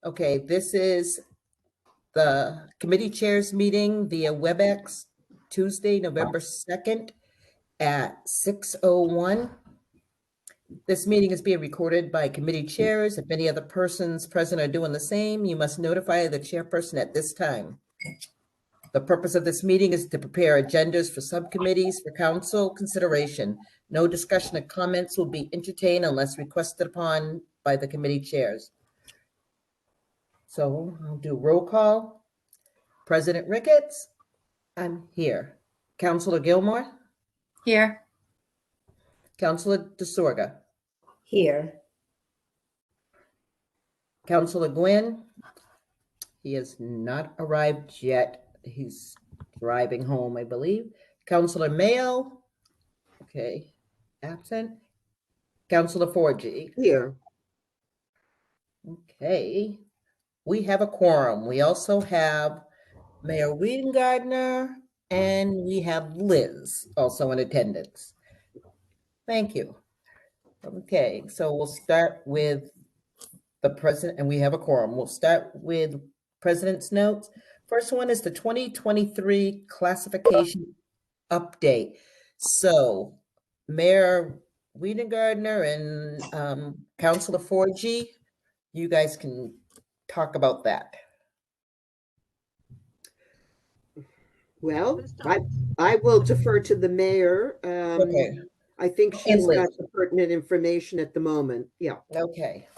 Okay, this is the committee chairs meeting via WebEx, Tuesday, November 2nd at 6:01. This meeting is being recorded by committee chairs. If any other persons present are doing the same, you must notify the chairperson at this time. The purpose of this meeting is to prepare agendas for subcommittees for council consideration. No discussion or comments will be entertained unless requested upon by the committee chairs. So I'll do roll call. President Ricketts, I'm here. Councilor Gilmore, Here. Councilor DeSorga, Here. Councilor Gwynn, he has not arrived yet. He's driving home, I believe. Councilor Mayo, okay, absent. Councilor Forgy. Here. Okay, we have a quorum. We also have Mayor Wiedengardner and we have Liz also in attendance. Thank you. Okay, so we'll start with the president, and we have a quorum. We'll start with president's notes. First one is the 2023 classification update. So Mayor Wiedengardner and Councilor Forgy, you guys can talk about that. Well, I will defer to the mayor. Okay. I think she's got the pertinent information at the moment. Yeah. Okay.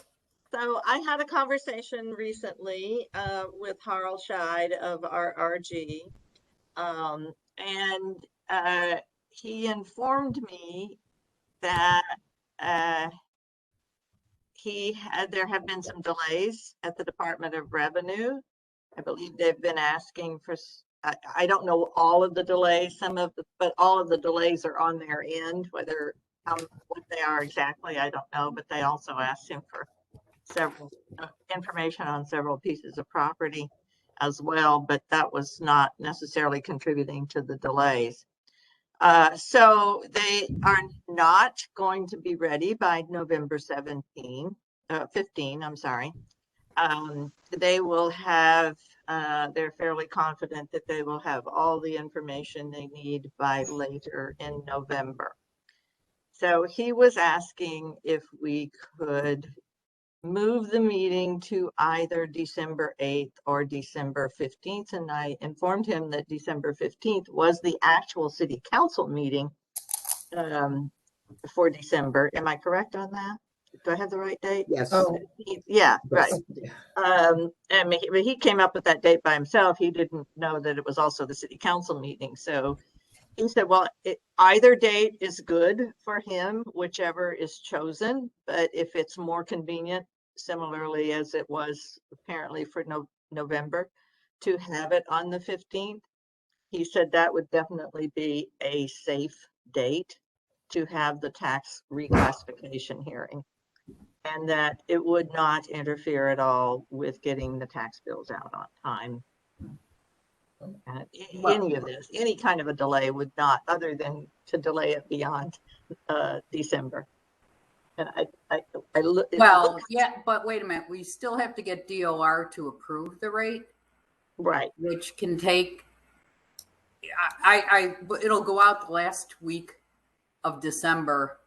So I had a conversation recently with Harl Scheid of our RG, and he informed me that there have been some delays at the Department of Revenue. I believe they've been asking for, I don't know all of the delays, but all of the delays are on their end. Whether what they are exactly, I don't know, but they also asked him for several information on several pieces of property as well, but that was not necessarily contributing to the delays. So they are not going to be ready by November 15, I'm sorry. They will have, they're fairly confident that they will have all the information they need by later in November. So he was asking if we could move the meeting to either December 8th or December 15th. And I informed him that December 15th was the actual city council meeting for December. Am I correct on that? Do I have the right date? Yes. Oh, yeah, right. And he came up with that date by himself. He didn't know that it was also the city council meeting. So he said, well, either date is good for him, whichever is chosen. But if it's more convenient, similarly as it was apparently for November, to have it on the 15th, he said that would definitely be a safe date to have the tax reclassification hearing, and that it would not interfere at all with getting the tax bills out on time. Any of this, any kind of a delay would not, other than to delay it beyond December. And yeah, but wait a minute, we still have to get DOR to approve the rate, right? Which can take. It'll go out the last week of December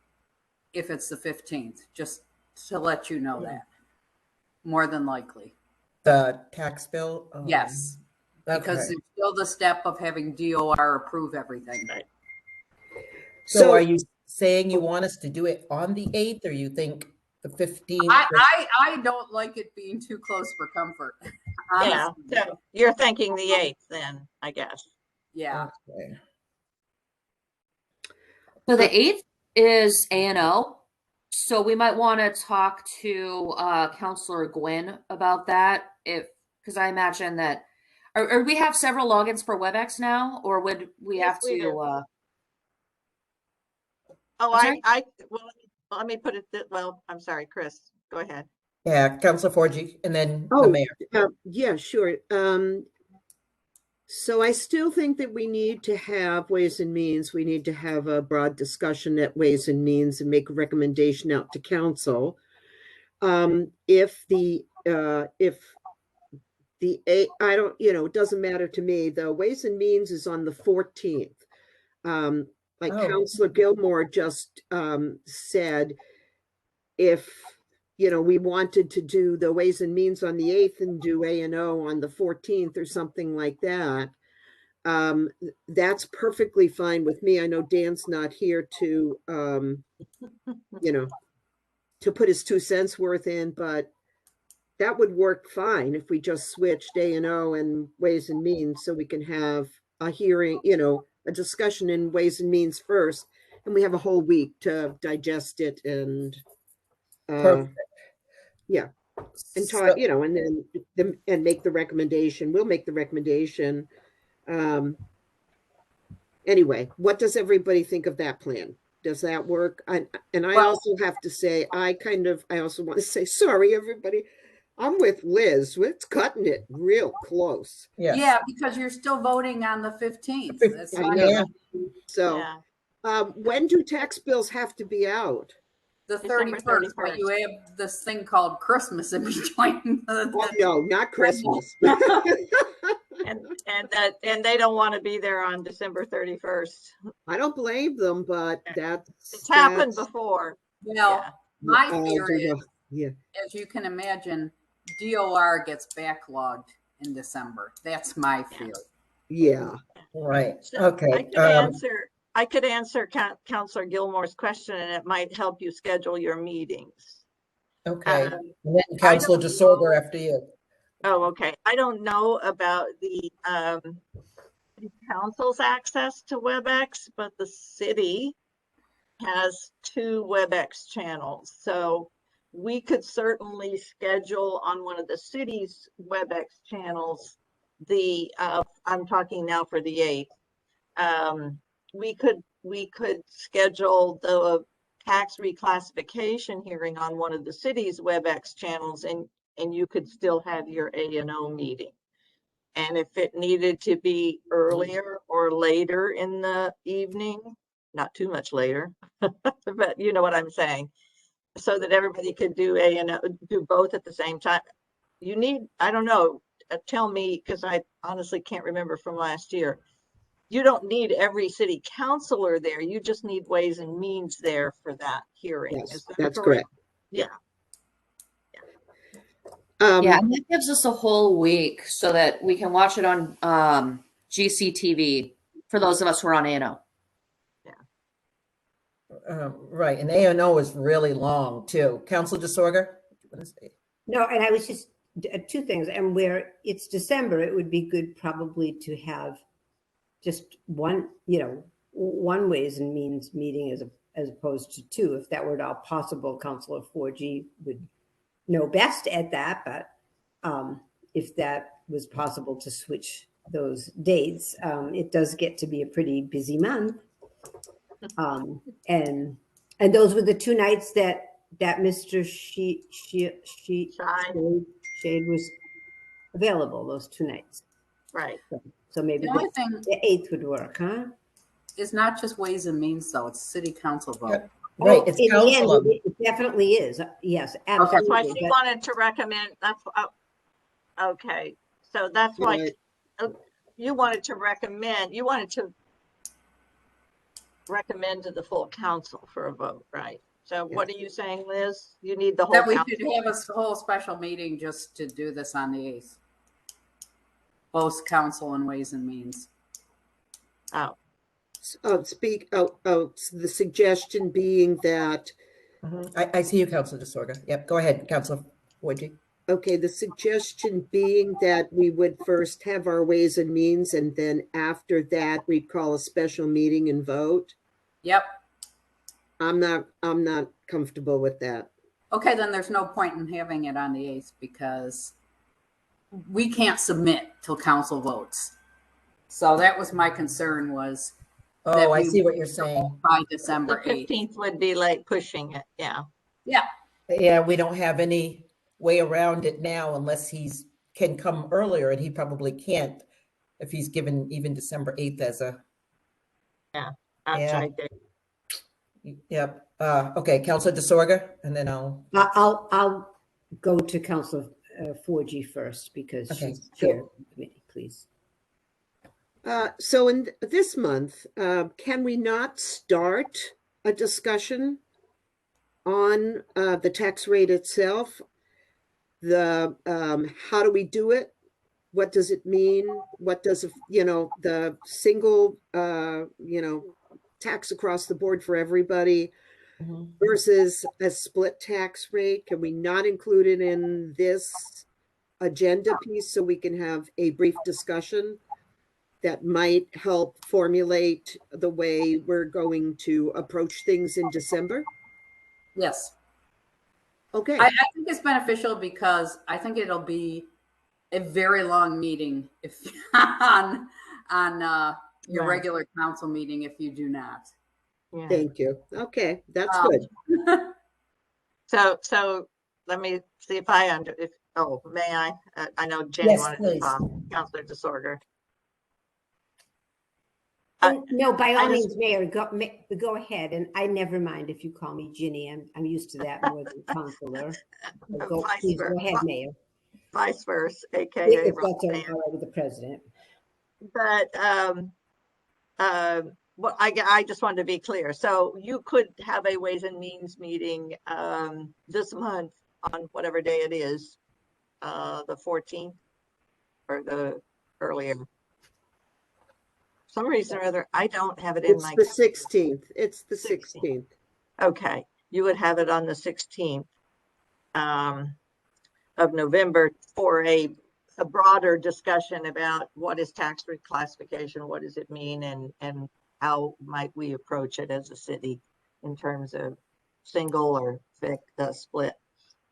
if it's the 15th. Just to let you know that, more than likely. the tax bill? Yes. Because Okay. there's still the step of having DOR approve everything. Right. So are you saying you want us to do it on the 8th, or you think the 15th? I don't like it being too close for comfort. Yeah, so you're thinking the 8th then, I guess. Yeah. Okay. So the 8th is A&O. So we might want to talk to Councilor Gwynn about that, because I imagine that, or we have several logins for WebEx now, or would we Yes, have we to? do. Well, Let me put it well, I'm sorry, Chris, go ahead. Yeah, Councilor Forgy, and then the mayor. Yeah, sure. So I still think that we need to have Ways and Means. We need to have a broad discussion at Ways and Means and make a recommendation out to council. If the if I don't, it doesn't matter to me. The Ways and Means is on the 14th. Like Oh. Counselor Gilmore just said, if, we wanted to do the Ways and Means on the 8th and do A&O on the 14th or something like that, that's perfectly fine with me. I know Dan's not here to, to put his 2 cents worth in, but that would work fine if we just switched A&O and Ways and Means, so we can have a hearing, a discussion in Ways and Means first, and we have a whole week to digest it and Perfect. yeah, and So- talk, and then and make the recommendation. We'll make the recommendation. Anyway, what does everybody think of that plan? Does that work? And I Well- also have to say, I also want to say, sorry, everybody. I'm with Liz. It's cutting it real close. Yes. Yeah, because you're still voting on the 15th. That's I fine. know. Yeah. So, Yeah. when do tax bills have to be out? The December 31st, but you have this thing called Christmas in between. Oh, no, not Christmas. And they don't want to be there on December 31st. I don't blame them, but It's happened that's- before. Well, Yeah. my uh, fear is, yeah. as you can imagine, DOR gets backlogged in December. That's my fear. Yeah. Right. So Okay. I could answer Counselor Gilmore's question, and it might help you schedule your meetings. Okay. Um, And then Counselor don't DeSorger know. after you. Oh, okay. I don't know about the council's access to WebEx, but the city has 2 WebEx channels. So we could certainly schedule on one of the city's WebEx channels, I'm talking now for the 8th. We could schedule the tax reclassification hearing on one of the city's WebEx channels, and you could still have your A&O meeting. And if it needed to be earlier or later in the evening, not too much later, but you know what I'm saying, so that everybody could do A&O, do both at the same time. You need, I don't know, tell me, because I honestly can't remember from last year. You don't need every city councilor there. You just need Ways and Means there for that hearing. Yes, Is that that's correct. Yeah. Yeah, and that gives us a whole week so that we can watch it on GCTV for those of us who are on ANO. Right. And A&O is really long too. Counselor DeSorger? No, and I was just 2 things. And where it's December, it would be good probably to have just one Ways and Means meeting as opposed to 2. If that were at all possible, Councilor 4G would know best at that. But if that was possible to switch those dates, it does get to be a pretty busy month. And those were the 2 nights that Mr. Shade was available, those 2 nights. Right. So maybe The only the thing 8th would work, huh? is not just Ways and Means, though. It's city council vote. Right. It's In the end, council. it definitely is. Yes, That's absolutely. why she But- wanted to recommend, okay. So that's why you wanted to recommend to the full council for a vote, right? So what are you saying, Liz? You need the whole That we council? should have a whole special meeting just to do this on the 8th. Both council and Ways and Means. Oh, The suggestion being that, I see you, Counselor DeSorger. Yep. Go ahead, Counselor Wojcik. okay, the suggestion being that we would first have our Ways and Means, and then after that, we'd call a special meeting and vote. Yep. I'm not comfortable with that. Okay, then there's no point in having it on the 8th because we can't submit till council votes. So that was my concern, was that Oh, I we see what would you're saying. by the December 8th. 15th would be like pushing it, yeah. Yeah. Yeah, we don't have any way around it now unless can come earlier, and he probably can't if he's given even December 8th as a. Outside day. Yep. Okay, Counselor DeSorger, and then I'll. I'll go to Councilor 4G first because Okay, she's chair of the committee, please. So in this month, can we not start a discussion on the tax rate itself? The how do we do it? What does it mean? What does the single tax across the board for everybody Mhm. versus a split tax rate? Can we not include it in this agenda piece so we can have a brief discussion that might help formulate the way we're going to approach things in December? Yes. Okay. I think it's beneficial because I think it'll be a very long meeting if on your Right. regular council meeting if you do not. Yeah. Thank you. Okay, that's Um, good. So let me see if I may I? I know Jenny Yes, wanted to please. talk, Counselor DeSorger. And no, by I all just- means, Mayor, go ahead. And I never mind if you call me Ginny. I'm used to that more than counselor. So please go ahead, Mayor. Vice versa, If AKA that's all Roxanne. right with the president. But well, I just wanted to be clear. So you could have a Ways and Means meeting this month on whatever day it is, the 14th or the earlier. For some reason or other, I don't have it in It's my. the 16th. It's the 16th. 16th. Okay, you would have it on the 16th of November for a broader discussion about what is tax reclassification, what does it mean, and how might we approach it as a city in terms of single or split.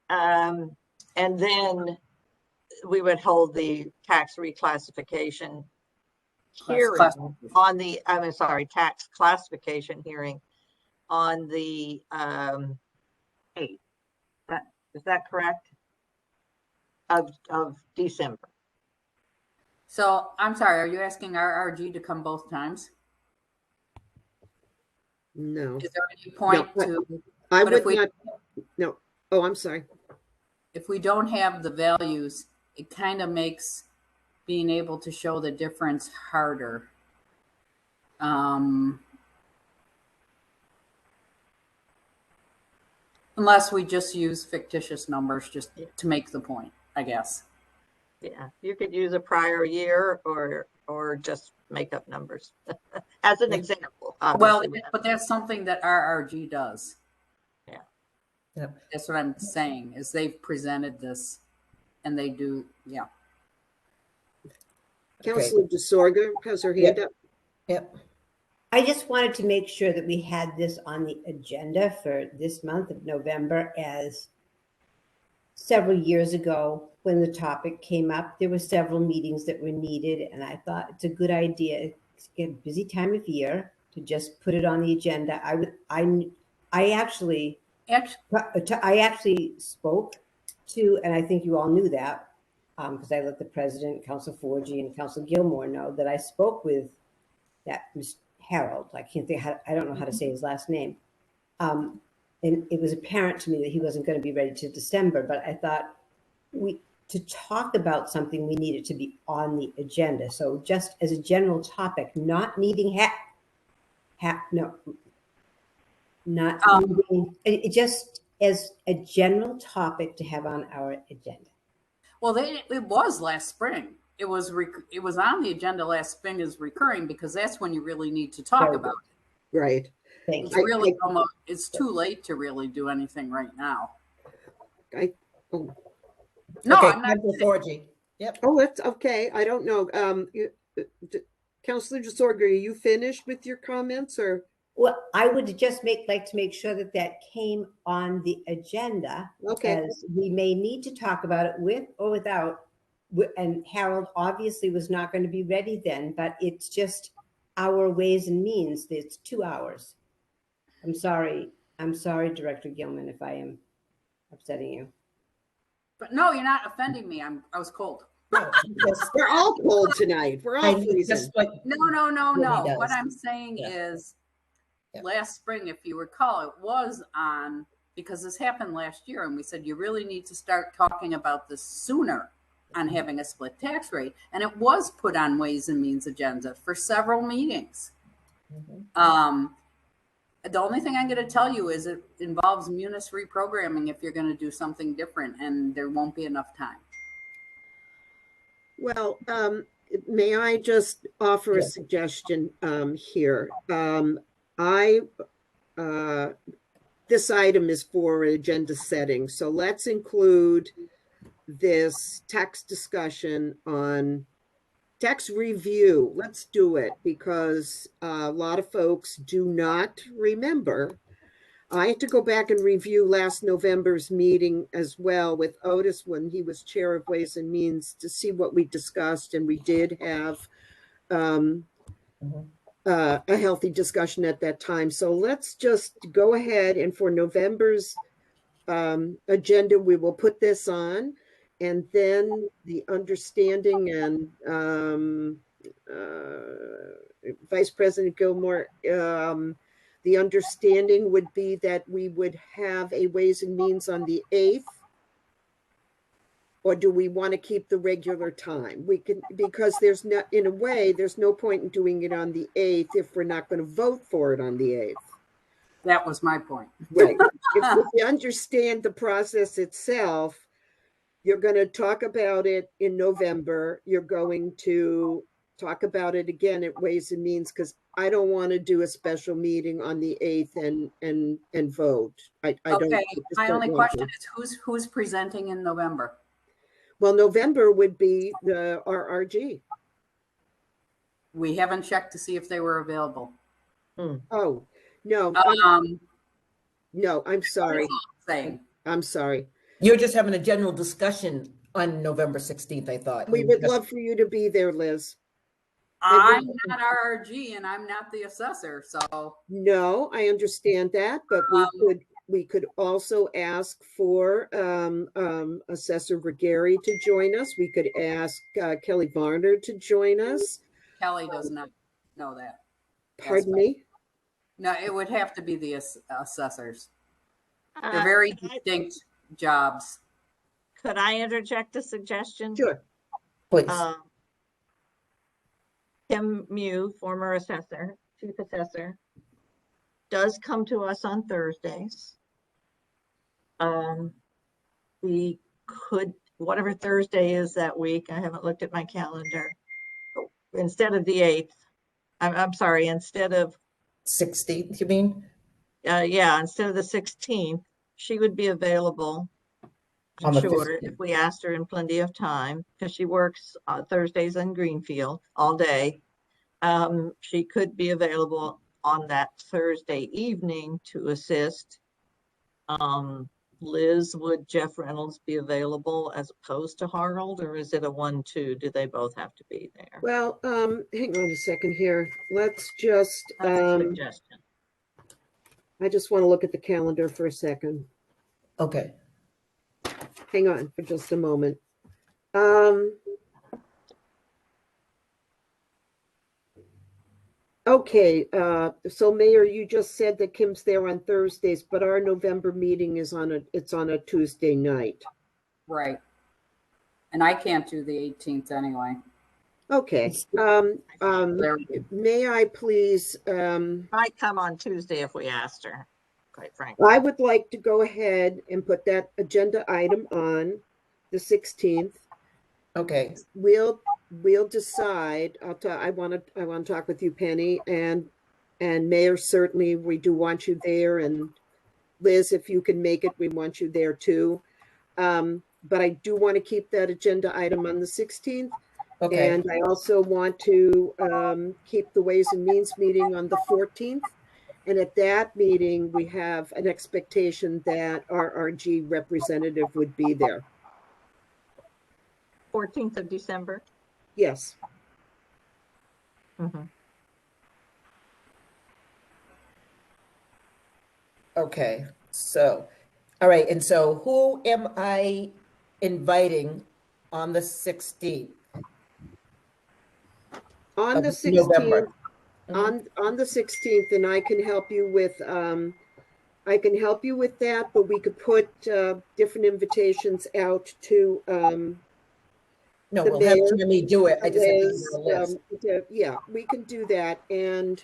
And then we would hold the tax reclassification hearing on the, tax classification hearing on the 8th. Is that correct? Of December. So I'm sorry, are you asking RRG to come both times? No, Is there any point No, to, I but if would we- not. No. Oh, I'm sorry. if we don't have the values, it kind of makes being able to show the difference harder. Unless we just use fictitious numbers just to make the point, I guess. Yeah, you could use a prior year or just make up numbers as an example. Well, Obviously. but that's something that RRG does. Yeah. Yep. That's what I'm saying is they've presented this and they do. Yeah. Okay. Councilor DeSorger has her hand up. Yep. I just wanted to make sure that we had this on the agenda for this month of November, as several years ago when the topic came up, there were several meetings that were needed, and I thought it's a good idea. It's a busy time of year to just put it on the agenda. I actually spoke to, and I think you all knew that, because I let the president, Council Forgy, and Council Gilmore know that I spoke with that Mr. Harold. I don't know how to say his last name. And it was apparent to me that he wasn't going to be ready till December, but I thought to talk about something, we needed to be on the agenda. So just as a general topic, not needing needing, it just as a general topic to have on our agenda. Well, it was last spring. It was on the agenda last spring as recurring because that's when you really need to talk about it. Right. Thank It's you. really it's too late to really do anything right now. Oh, No, Okay, I'm not. Councilor Forgy. Yep. oh, that's okay. I don't know. Councilor DeSorger, are you finished with your comments, or? Well, I would just like to make sure that came on the agenda. Okay. As we may need to talk about it with or without, and Harold obviously was not going to be ready then, but it's just our Ways and Means. It's 2 hours. I'm sorry, Director Gilman, if I am upsetting you. But no, you're not offending me. I was cold. No, We're all cold tonight. We're all freezing. just like No. What he What does. I'm saying Yeah. is Yeah. last spring, if you recall, it was on because this happened last year, and we said, you really need to start talking about this sooner on having a split tax rate. And it was put on Ways and Means agenda for several meetings. The only thing I'm going to tell you is it involves munis reprogramming if you're going to do something different, and there won't be enough time. Well, may I just offer a Yes. suggestion here? This item is for agenda setting, so let's include this tax discussion on tax review. Let's do it, because a lot of folks do not remember. I had to go back and review last November's meeting as well with Otis when he was chair of Ways and Means to see what we discussed, and we did have a healthy discussion at that time. So let's just go ahead, and for November's agenda, we will put this on, and then the understanding and Vice President Gilmore, the understanding would be that we would have a Ways and Means on the 8th, or do we want to keep the regular time? We can, because there's not, in a way, there's no point in doing it on the 8th if we're not going to vote for it on the 8th. That was my point. Right. If you understand the process itself, you're going to talk about it in November. You're going to talk about it again at Ways and Means, because I don't want to do a special meeting on the 8th and vote. I don't. Okay, just my don't only want question to. is who's presenting in November? Well, November would be the RRG. We haven't checked to see if they were available. Oh, no, no, I'm sorry. Saying. I'm sorry. You're just having a general discussion on November 16th, I thought. We would love for you to be there, Liz. I'm not RRG and I'm not the assessor, so. No, I understand that, but we could also ask for Assessor Vergari to join us. We could ask Kelly Varner to join us. Kelly does not know that. Pardon me? No, it would have to be the assessors. They're very distinct jobs. Could I interject a suggestion? Sure. Please. Tim Mew, former assessor, chief assessor, does come to us on Thursdays. We could, whatever Thursday is that week, I haven't looked at my calendar. Instead of the 8th, I'm sorry, instead of 16th, you mean? yeah, instead of the 16th, she would be available. On the Sure, 15th. if we asked her in plenty of time, because she works Thursdays in Greenfield all day. She could be available on that Thursday evening to assist. Liz, would Jeff Reynolds be available as opposed to Harold, or is it a 1-2? Do they both have to be there? Well, hang on a second here. Let's just, That's a suggestion. I just want to look at the calendar for a second. Okay. Hang on for just a moment. Okay, so Mayor, you just said that Kim's there on Thursdays, but our November meeting is on a Tuesday night. Right. And I can't do the 18th anyway. Okay. May I please, Might come on Tuesday if we asked her, quite frankly. I would like to go ahead and put that agenda item on the 16th. Okay. We'll decide. I want to talk with you, Penny, and Mayor. Certainly, we do want you there, and Liz, if you can make it, we want you there too. But I do want to keep that agenda item on the 16th. Okay. And I also want to keep the Ways and Means meeting on the 14th. And at that meeting, we have an expectation that our RG representative would be there. 14th of December. Yes. Mm-hmm. Okay. So, all right. And so who am I inviting on the 16th? On the of 16th, November? on the 16th, and I can help you with I can help you with that, but we could put different invitations out to No, the we'll have mayor, Tammy do it. I just have to give Liz. her a list. Yeah, we can do that. And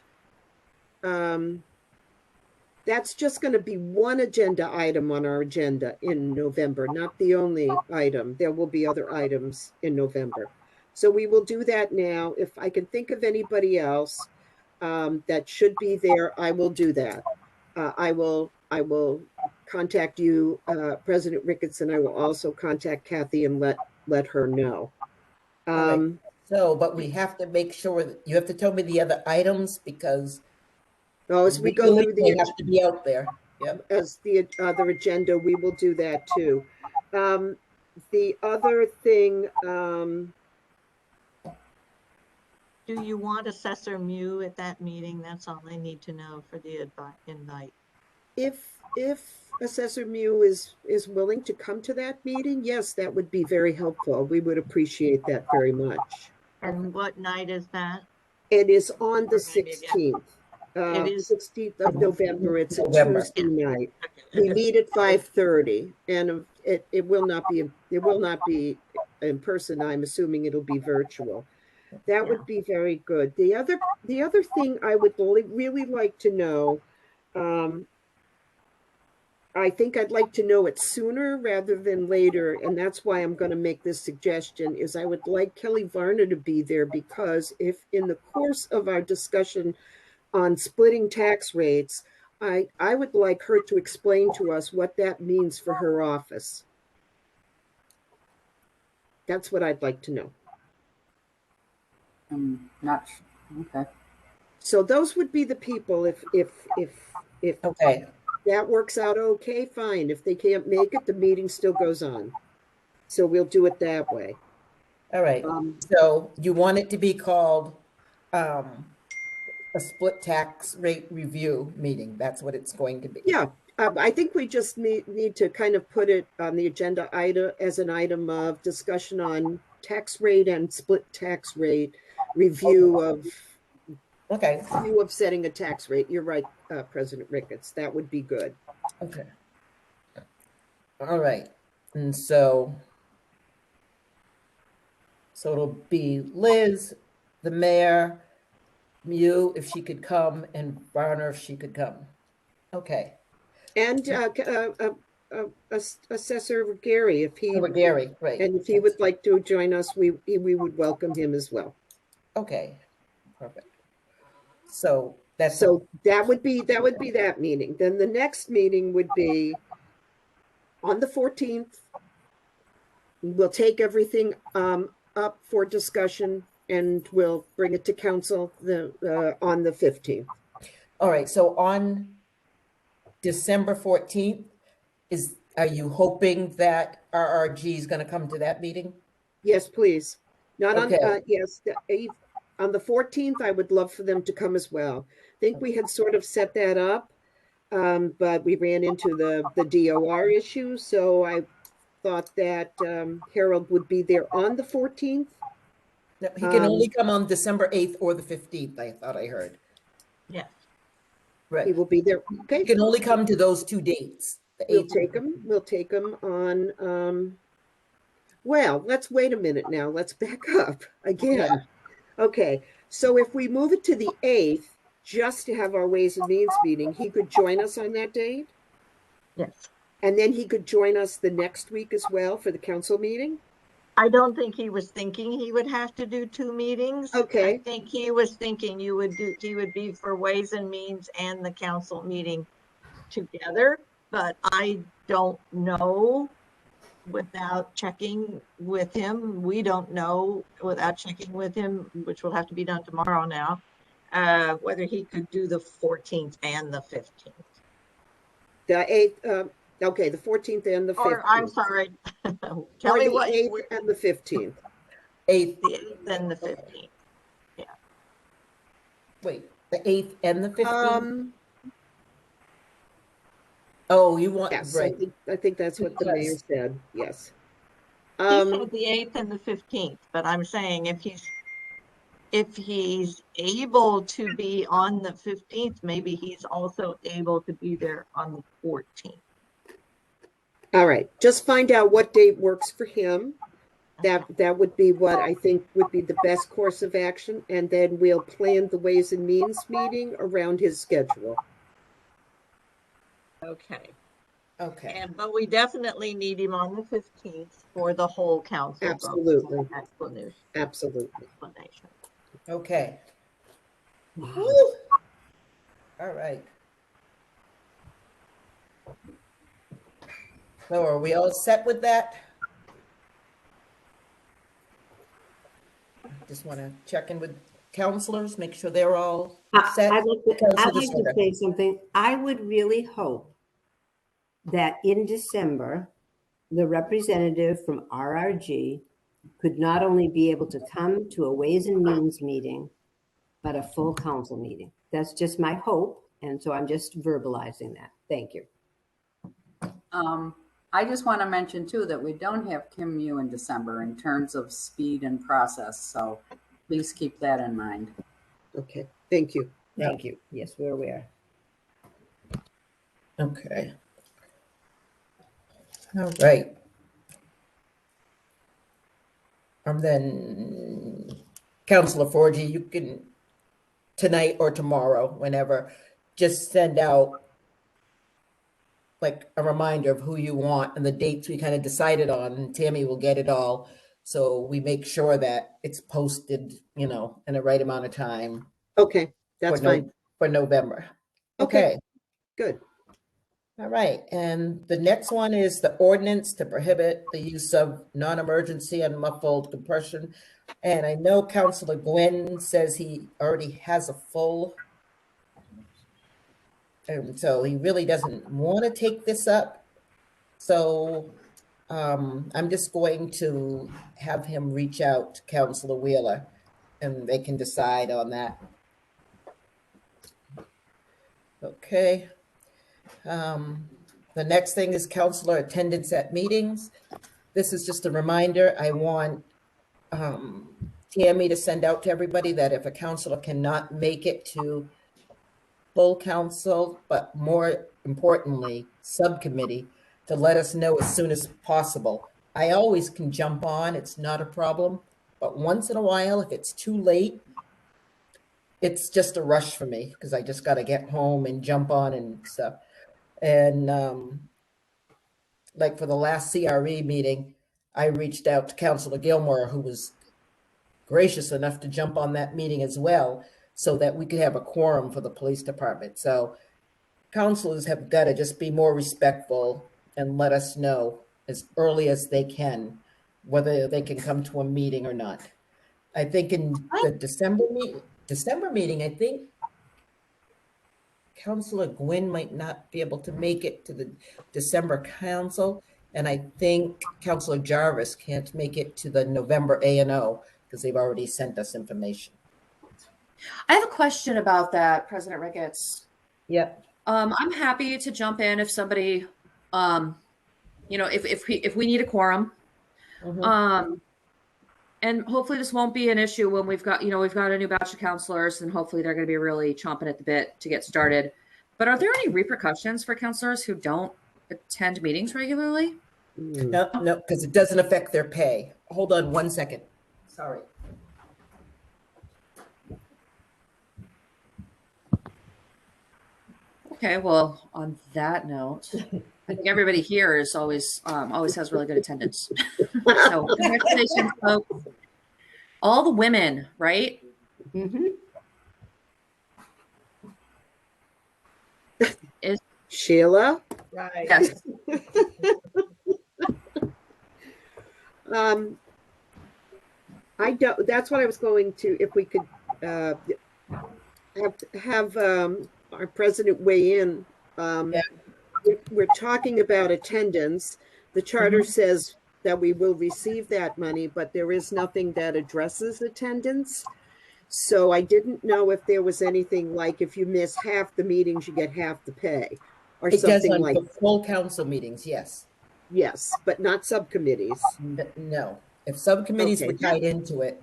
that's just going to be one agenda item on our agenda in November, not the only item. There will be other items in November. So we will do that now. If I can think of anybody else that should be there, I will do that. I will contact you, President Ricketts, and I will also contact Kathy and let her know. Right. So, but we have to make sure that you have to tell me the other items because As we go through they have to be out there. Yep. as the other agenda, we will do that too. The other thing, Do you want Assessor Mew at that meeting? That's all I need to know for the invite. if Assessor Mew is willing to come to that meeting, yes, that would be very helpful. We would appreciate that very much. And what night is that? It is on the Remind me again. 16th. It is 16th of November. It's a November. Tuesday night. Okay. We meet at 5:30, and it will not be in person. I'm assuming it'll be virtual. That would be very good. The other thing I would really like to know, I think I'd like to know it sooner rather than later, and that's why I'm going to make this suggestion, is I would like Kelly Varner to be there, because if in the course of our discussion on splitting tax rates, I would like her to explain to us what that means for her office. That's what I'd like to know. Not okay. So those would be the people. If Okay. that works out okay, fine. If they can't make it, the meeting still goes on. So we'll do it that way. All right. So you want it to be called a split tax rate review meeting. That's what it's going to be. Yeah, I think we just need to kind of put it on the agenda item as an item of discussion on tax rate and split tax rate review of setting a tax rate. You're right, President Ricketts. That would be good. Okay. All right. And so it'll be Liz, the mayor, Mew, if she could come, and Varner, if she could come. Okay. And Assessor Gary, if he Gary, right. and if he would like to join us, we would welcome him as well. Okay. Perfect. So that would be that meeting. Then the next meeting would be on the 14th. We'll take everything up for discussion, and we'll bring it to council on the 15th. All right. So on December 14th, are you hoping that RRG is going to come to that meeting? Yes, please. Not Okay. on yes, on the 14th, I would love for them to come as well. I think we had sort of set that up, but we ran into the DOR issue. So I thought that Harold would be there on the 14th. No, he can only come on December 8th or the 15th, I thought I heard. Yes. Right. He will be there. Okay. He can only come to those 2 dates. The We'll 8th. We'll take them on, well, let's wait a minute now. Let's back up again. Yeah. Okay, so if we move it to the 8th, just to have our Ways and Means meeting, he could join us on that date? Yes. And then he could join us the next week as well for the council meeting? I don't think he was thinking he would have to do 2 meetings. Okay. I think he was thinking he would be for Ways and Means and the council meeting together, but I don't know without checking with him. We don't know without checking with him, which will have to be done tomorrow now, whether he could do the 14th and the 15th. The 8th, okay, the 14th and the 15th. Or I'm sorry, tell me what the 8th and the 15th. 8th. The 8th and the 15th. Yeah. Wait, the 8th and the 15th? Oh, you want, Yes, right. I think that's what the mayor said, yes. He said the 8th and the 15th, but I'm saying if if he's able to be on the 15th, maybe he's also able to be there on the 14th. All right, just find out what date works for him. That would be what I think would be the best course of action, and then we'll plan the Ways and Means meeting around his schedule. Okay. Okay, But we definitely need him on the 15th for the whole council. vote Absolutely. Explanation. Absolutely. Explanation. okay. Wow. Woo. All right. So are we all set with that? Just want to check in with counselors, make sure they're all set. I'd like Councilor to DeSoto. say something. I would really hope that in December, the representative from RRG could not only be able to come to a Ways and Means meeting, but a full council meeting. That's just my hope. And so I'm just verbalizing that. Thank you. I just want to mention too that we don't have Kim Yu in December in terms of speed and process. So please keep that in mind. Okay, thank you. Thank you. Yes, we're aware. Okay. All right. And then Councilor Forgy, you can tonight or tomorrow, whenever, just send out like a reminder of who you want and the dates we kind of decided on, and Tammy will get it all. So we make sure that it's posted, in the right amount of time Okay, that's for fine. for November. Okay. Okay. Good. All right, and the next one is the ordinance to prohibit the use of non-emergency unmuffled compression. And I know Councilor Gwynn says he already has a full, and so he really doesn't want to take this up. So I'm just going to have him reach out to Councilor Wheeler and they can decide on that. Okay. The next thing is counselor attendance at meetings. This is just a reminder. I want Tammy to send out to everybody that if a counselor cannot make it to full council, but more importantly, subcommittee, to let us know as soon as possible. I always can jump on, it's not a problem, but once in a while, if it's too late, it's just a rush for me because I just got to get home and jump on and stuff. And like for the last CRE meeting, I reached out to Councilor Gilmore, who was gracious enough to jump on that meeting as well, so that we could have a quorum for the police department. So councilors have got to just be more respectful and let us know as early as they can whether they can come to a meeting or not. I think in the December meeting, I think Councilor Gwynn might not be able to make it to the December council, and I think Councilor Jarvis can't make it to the November A&O because they've already sent us information. I have a question about that, President Ricketts. Yep. I'm happy to jump in if somebody, if we need a quorum. Mhm. And hopefully this won't be an issue when we've got a new batch of counselors, and hopefully they're going to be really chomping at the bit to get started. But are there any repercussions for counselors who don't attend meetings regularly? No, because it doesn't affect their pay. Hold on one second. Sorry. Okay, well, on that note, I think everybody here is always has really good attendance. So congratulations, folks. All the women, right? Mm-hmm. Sheila? Right. Yes. I don't, that's what I was going to, if we could have our president weigh in. Yeah. We're talking about attendance. The charter says that we will receive that money, but there is nothing that addresses attendance. So I didn't know if there was anything like if you miss half the meetings, you get half the pay or It does something on like. the full council meetings, yes. Yes, but not subcommittees. No, if subcommittees Okay. were tied into it,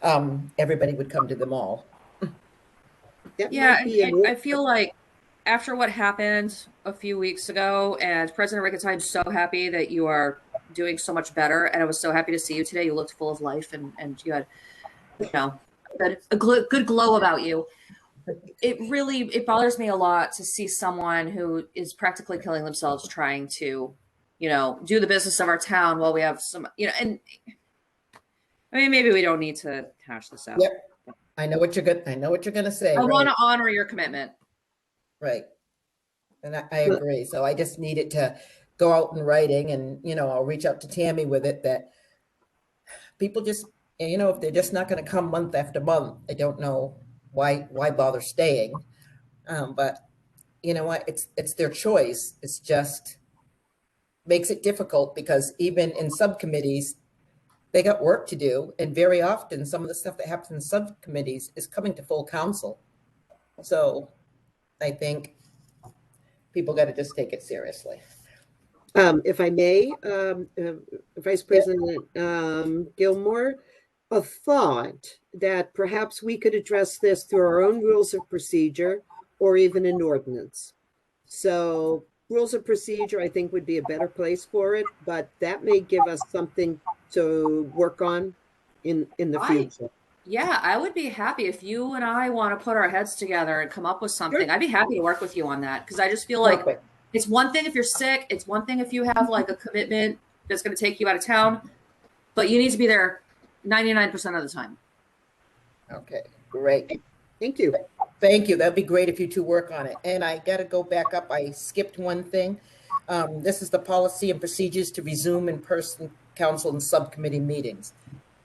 everybody would come to them all. That Yeah, might be I feel like after what happened a few weeks ago, and President Ricketts, I'm so happy that you are doing so much better, and I was so happy to see you today. You looked full of life, and you had, you know, good glow about you. It bothers me a lot to see someone who is practically killing themselves trying to, do the business of our town while we have some, and I mean, maybe we don't need to hash this out. Yep. I know what you're gonna say. I want Right, to honor your commitment. right. And I agree. So I just need it to go out in writing, and, I'll reach out to Tammy with it, that people just, if they're just not gonna come month after month, I don't know why bother staying. But you know what? It's their choice. It's just makes it difficult because even in subcommittees, they got work to do. And very often, some of the stuff that happens in subcommittees is coming to full council. So I think people got to just take it seriously. If I may, Vice President Gilmore, a thought that perhaps we could address this through our own rules of procedure or even an ordinance. So rules of procedure, I think, would be a better place for it, but that may give us something to work on in the future. Yeah, I would be happy if you and I want to put our heads together and come up with something. I'd be happy to work with you on that, because I just feel like Perfect. it's one thing if you're sick, it's one thing if you have like a commitment that's going to take you out of town, but you need to be there 99% of the time. Okay, great. Thank you. Thank you. That'd be great if you two work on it. And I got to go back up. I skipped one thing. This is the policy and procedures to resume in-person council and subcommittee meetings.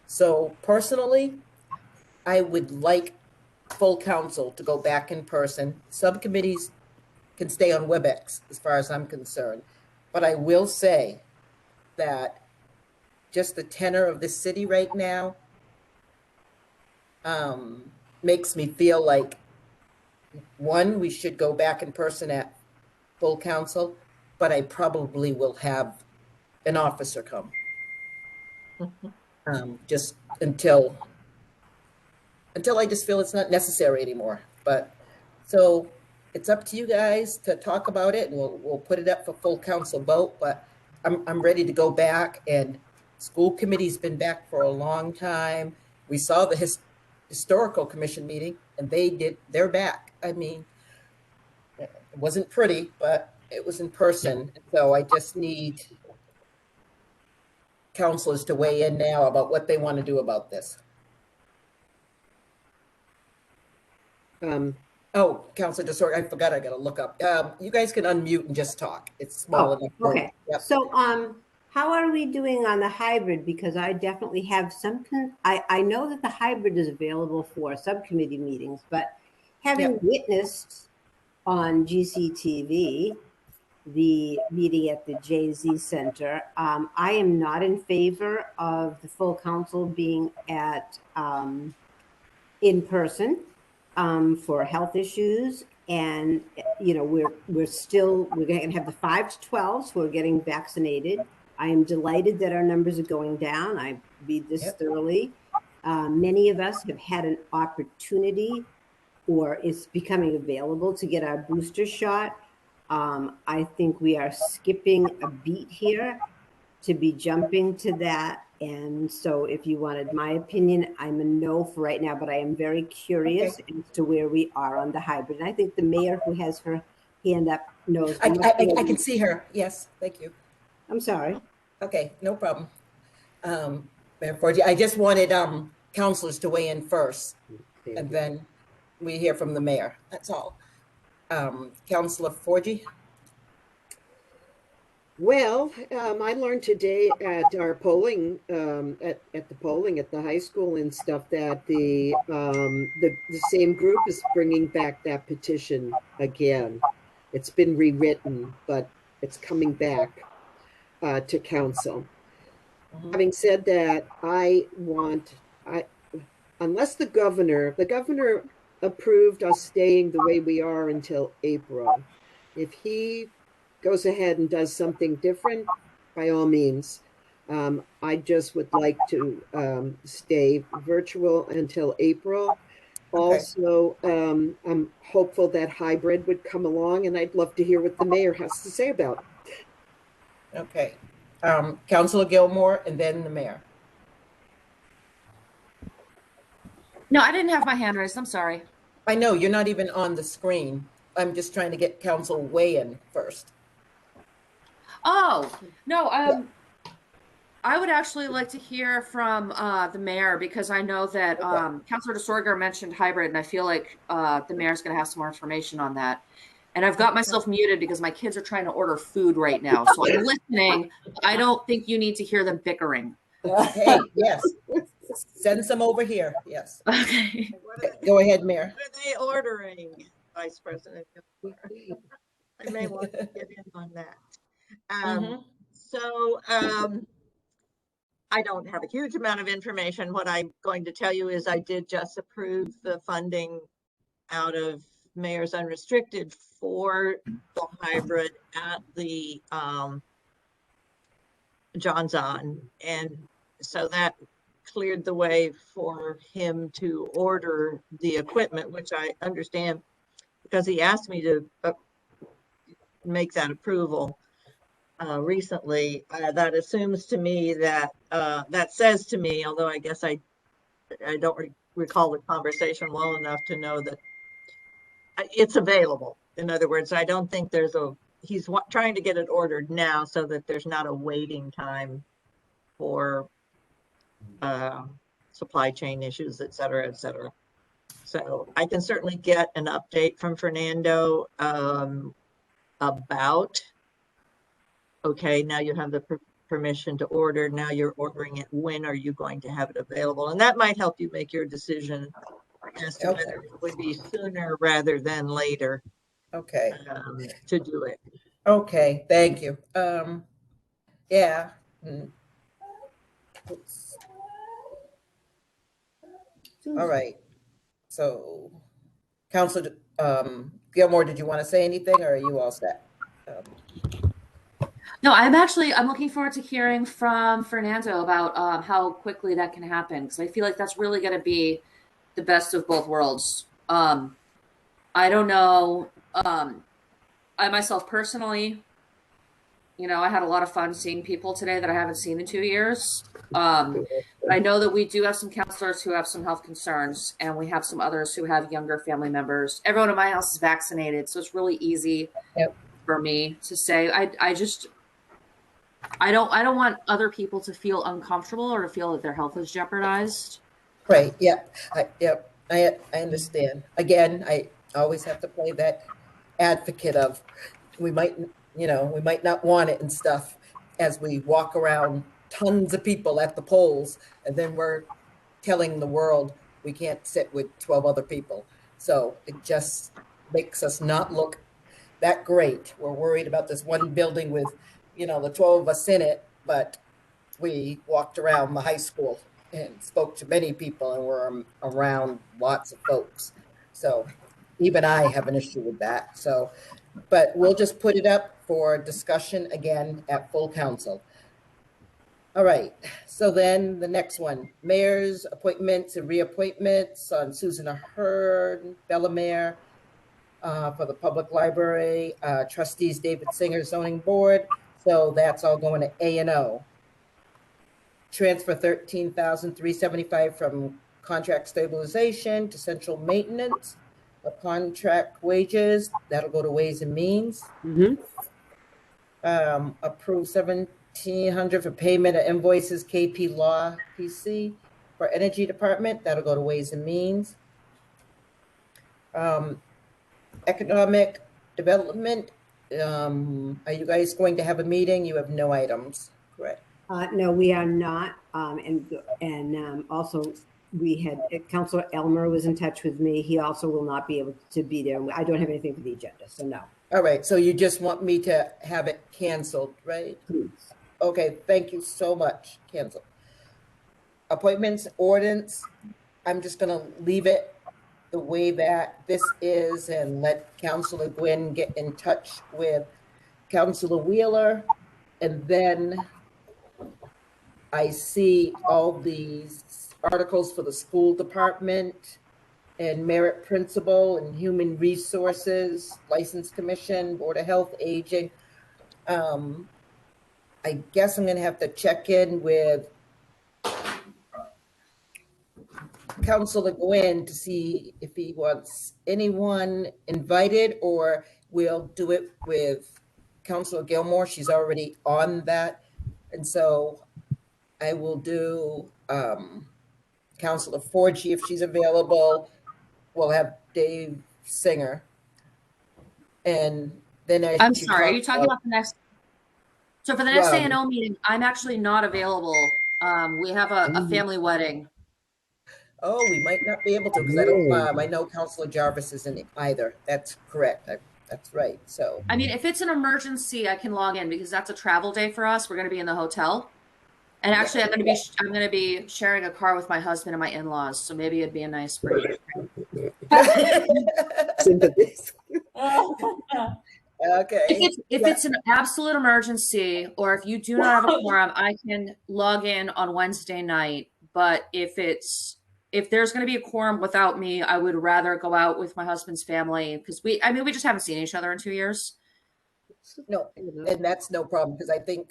So personally, I would like full council to go back in person. Subcommittees can stay on WebEx as far as I'm concerned. But I will say that just the tenor of the city right now makes me feel like, one, we should go back in person at full council, but I probably will have an officer come. Just until I just feel it's not necessary anymore. But so it's up to you guys to talk about it, and we'll put it up for full council vote. But I'm ready to go back, and school committee's been back for a long time. We saw the historical commission meeting, and they're back. I mean, it wasn't pretty, but it was in person. So I just need councilors to weigh in now about what they want to do about this. Councilor DeSorg, I forgot, I got to look up. You guys can unmute and just talk. It's small enough. Okay. Yep. So, how are we doing on the hybrid? Because I definitely have I know that the hybrid is available for subcommittee meetings, but having witnessed on GCTV the meeting at the JZ Center, I am not in favor of the full council being at in person for health issues. And we're going to have the 5 to 12s who are getting vaccinated. I am delighted that our numbers are going down. I read this thoroughly. Many of us have had an opportunity, or it's becoming available, to get our booster shot. I think we are skipping a beat here to be jumping to that. And so if you wanted my opinion, I'm a no for right now, but I am very curious as to where we are on the hybrid. And I think the mayor, who has her hand up, knows. I can see her. Yes, thank you. I'm sorry. Okay, no problem. Mayor Forgy, I just wanted councilors to weigh in first, and then we hear from the mayor. That's all. Councilor Forgy? Well, I learned today at our polling, at the polling at the high school and stuff, that the same group is bringing back that petition again. It's been rewritten, but it's coming back to council. Having said that, unless the governor approved us staying the way we are until April. If he goes ahead and does something different, by all means. I just would like to stay virtual until April. Okay. Also, I'm hopeful that hybrid would come along, and I'd love to hear what the mayor has to say about it. Okay. Councilor Gilmore and then the mayor. No, I didn't have my hand raised. I'm sorry. I know you're not even on the screen. I'm just trying to get council weigh in first. Oh, no, I would actually like to hear from the mayor because I know that Councilor DeSorger mentioned hybrid, and I feel like the mayor's going to have some more information on that. And I've got myself muted because my kids are trying to order food right now. So I'm listening. I don't think you need to hear them bickering. Hey, yes. Send some over here. Yes. Okay. Go ahead, Mayor. What are they ordering, Vice President? I may want to get in on that. So I don't have a huge amount of information. What I'm going to tell you is I did just approve the funding out of Mayor's Unrestricted for the hybrid at the John's On. And so that cleared the way for him to order the equipment, which I understand because he asked me to make that approval recently. That assumes to me that that says to me, although I guess I don't recall the conversation well enough to know that it's available. In other words, I don't think he's trying to get it ordered now so that there's not a waiting time for supply chain issues, et cetera, et cetera. So I can certainly get an update from Fernando about, okay, now you have the permission to order. Now you're ordering it. When are you going to have it available? And that might help you make your decision as to whether it would be sooner rather than later Okay. to do it. Okay. Thank you. Yeah. All right. So, Councilor Gilmore, did you want to say anything, or are you all set? No, I'm looking forward to hearing from Fernando about how quickly that can happen because I feel like that's really going to be the best of both worlds. I don't know. I myself personally, I had a lot of fun seeing people today that I haven't seen in 2 years. But I know that we do have some counselors who have some health concerns, and we have some others who have younger family members. Everyone in my house is vaccinated, so it's really easy for me to say. I don't want other people to feel uncomfortable or to feel that their health is jeopardized. Right. Yep. I understand. Again, I always have to play that advocate of we might not want it and stuff as we walk around tons of people at the polls, and then we're telling the world we can't sit with 12 other people. So it just makes us not look that great. We're worried about this one building with, the 12 of us in it, but we walked around the high school and spoke to many people and were around lots of folks. So even I have an issue with that. So, but we'll just put it up for discussion again at full council. All right. So then the next one, mayor's appointments and reappointments on Susan Ahern, Bellamere for the public library, trustees David Singer, zoning board. So that's all going to A&O. Transfer $13,375 from contract stabilization to central maintenance of contract wages. That'll go to Ways and Means. Approve $1,700 for payment of invoices KP Law PC for Energy Department. That'll go to Ways and Means. Economic Development. Are you guys going to have a meeting? You have no items, correct? No, we are not. And also we had Councilor Elmer was in touch with me. He also will not be able to be there. I don't have anything for the agenda, so no. All right. So you just want me to have it canceled, right? Please. Okay. Thank you so much. Cancel. Appointments, ordinance. I'm just going to leave it the way that this is and let Councilor Gwynn get in touch with Councilor Wheeler, and then I see all these articles for the school department and merit principal and human resources, license commission, board of health, aging. I guess I'm going to have to check in with Councilor Gwynn to see if he wants anyone invited, or we'll do it with Councilor Gilmore. She's already on that. And so I will do Councilor Forgy if she's available. We'll have Dave Singer. And then I'm sorry, are you talking about the next? So for the next ANO meeting, I'm actually not available. We have a family wedding. Oh, we might not be able to, because I don't, I know Councilor Jarvis isn't either. That's correct. That's right. So, I mean, if it's an emergency, I can log in because that's a travel day for us. We're going to be in the hotel. And actually, I'm going to be sharing a car with my husband and my in-laws. So maybe it'd be a nice break. Sympathies. okay. If it's an absolute emergency, or if you do not have a quorum, I can log in on Wednesday night. But if there's going to be a quorum without me, I would rather go out with my husband's family because we just haven't seen each other in 2 years. No, and that's no problem, because I think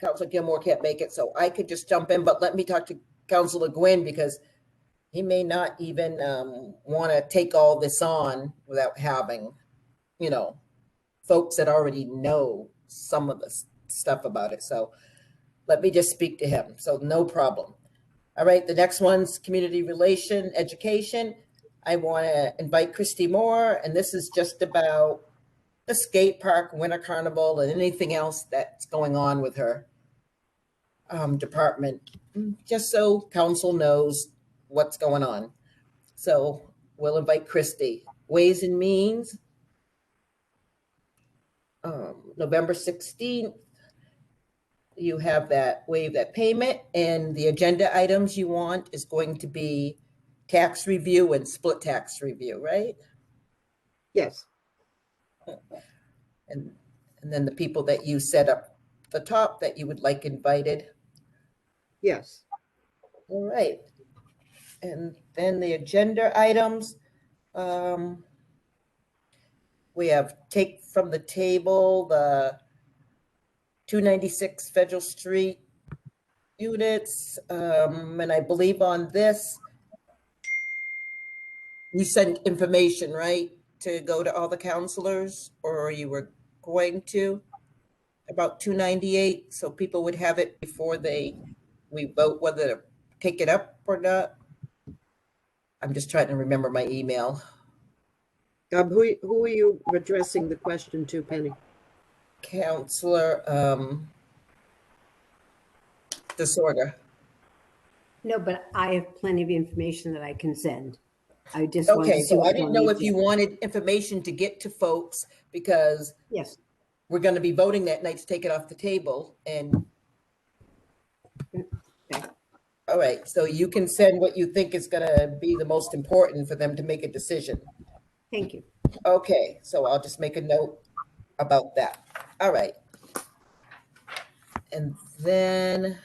Councilor Gilmore can't make it, so I could just jump in, but let me talk to Councilor Gwynn, because he may not even want to take all this on without having, folks that already know some of the stuff about it. So let me just speak to him. So no problem. All right, the next one's community relation, education. I want to invite Christy Moore, and this is just about the skate park, winter carnival, and anything else that's going on with her department, just so council knows what's going on. So we'll invite Christy. Ways and Means, November 16th. You have that waive that payment, and the agenda items you want is going to be tax review and split tax review, right? Yes. And then the people that you set up the top that you would like invited. Yes. All right. And then the agenda items. We have take from the table the 296 Federal Street units. And I believe on this, you sent information, right, to go to all the counselors, or you were going to, about 298, so people would have it before we vote whether to take it up or not. I'm just trying to remember my email. Who are you addressing the question to, Penny? Counselor Disorder. No, but I have plenty of information that I can send. I just wanted Okay, to see so what I didn't know if you wanted information to get to folks, because Yes. we're going to be voting that night to take it off the table. And Okay. all right, so you can send what you think is going to be the most important for them to make a decision. Thank you. Okay, so I'll just make a note about that. All right. And then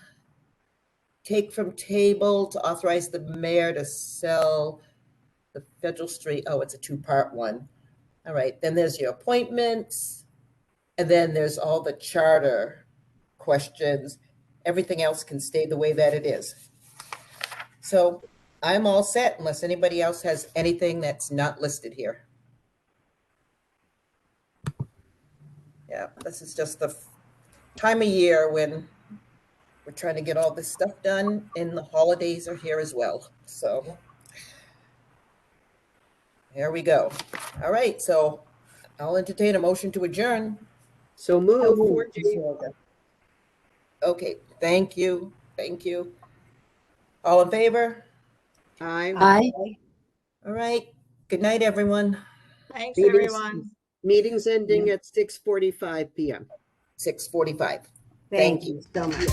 take from table to authorize the mayor to sell the Federal Street. Oh, it's a two-part one. All right, then there's your appointments. And then there's all the charter questions. Everything else can stay the way that it is. So I'm all set unless anybody else has anything that's not listed here. Yeah, this is just the time of year when we're trying to get all this stuff done, and the holidays are here as well. So here we go. All right, so I'll entertain a motion to adjourn. So move. Okay, thank you. Thank you. All in favor? Aye. Aye. All right. Good night, everyone. Thanks, Meetings- everyone. Meeting's ending at 6:45 p.m. 6:45. Thank you so much.